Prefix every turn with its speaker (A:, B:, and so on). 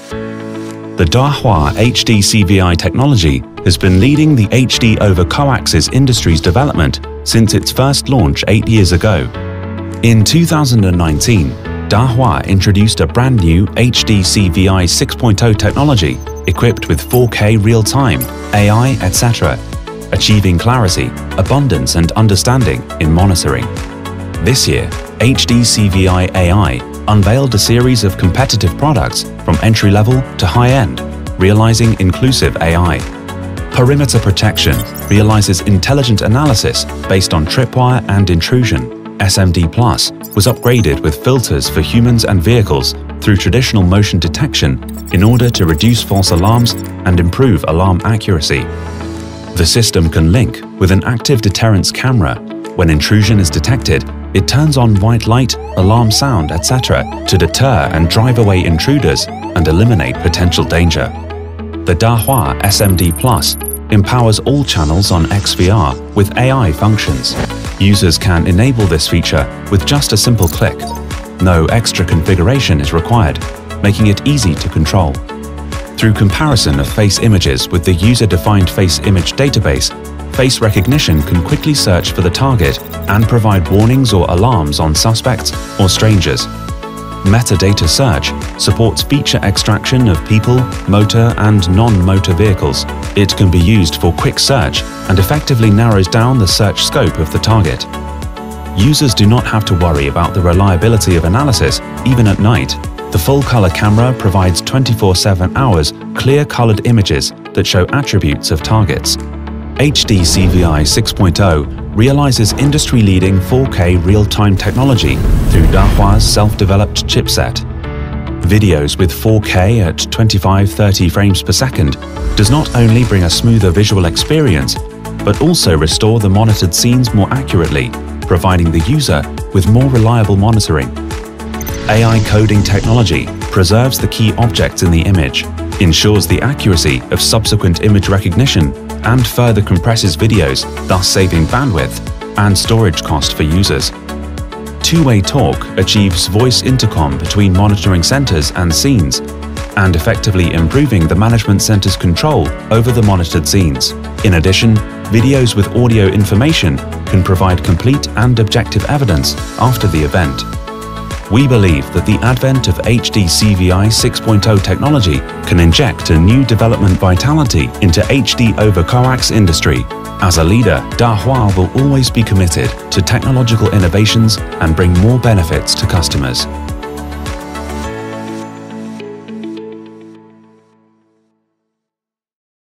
A: The Dahua HDCVI technology has been leading the HD over coaxial industry's development since its first launch 8 years ago. In 2019, Dahua introduced a brand new HDCVI 6.0 technology equipped with 4K real-time, AI, etc., achieving clarity, abundance and understanding in monitoring. This year, HDCVI AI unveiled a series of competitive products from entry-level to high-end, realizing inclusive AI. Perimeter protection realizes intelligent analysis based on tripwire and intrusion. SMD Plus was upgraded with filters for humans and vehicles through traditional motion detection in order to reduce false alarms and improve alarm accuracy. The system can link with an active deterrence camera. When intrusion is detected, it turns on white light, alarm sound, etc. to deter and drive away intruders and eliminate potential danger. The Dahua SMD Plus empowers all channels on XVR with AI functions. Users can enable this feature with just a simple click. No extra configuration is required, making it easy to control. Through comparison of face images with the user-defined face image database, face recognition can quickly search for the target and provide warnings or alarms on suspects or strangers. Metadata search supports feature extraction of people, motor and non-motor vehicles. It can be used for quick search and effectively narrows down the search scope of the target. Users do not have to worry about the reliability of analysis even at night. The full-color camera provides 24/7 hours clear-colored images that show attributes of targets. HDCVI 6.0 realizes industry-leading 4K real-time technology through Dahua's self-developed chipset. Videos with 4K at 25-30 frames per second does not only bring a smoother visual experience, but also restore the monitored scenes more accurately, providing the user with more reliable monitoring. AI coding technology preserves the key objects in the image, ensures the accuracy of subsequent image recognition, and further compresses videos, thus saving bandwidth and storage cost for users. Two-way talk achieves voice intercom between monitoring centers and scenes, and effectively improving the management center's control over the monitored scenes. In addition, videos with audio information can provide complete and objective evidence after the event. We believe that the advent of HDCVI 6.0 technology can inject a new development vitality into HD over coax industry. As a leader, Dahua will always be committed to technological innovations and bring more benefits to customers.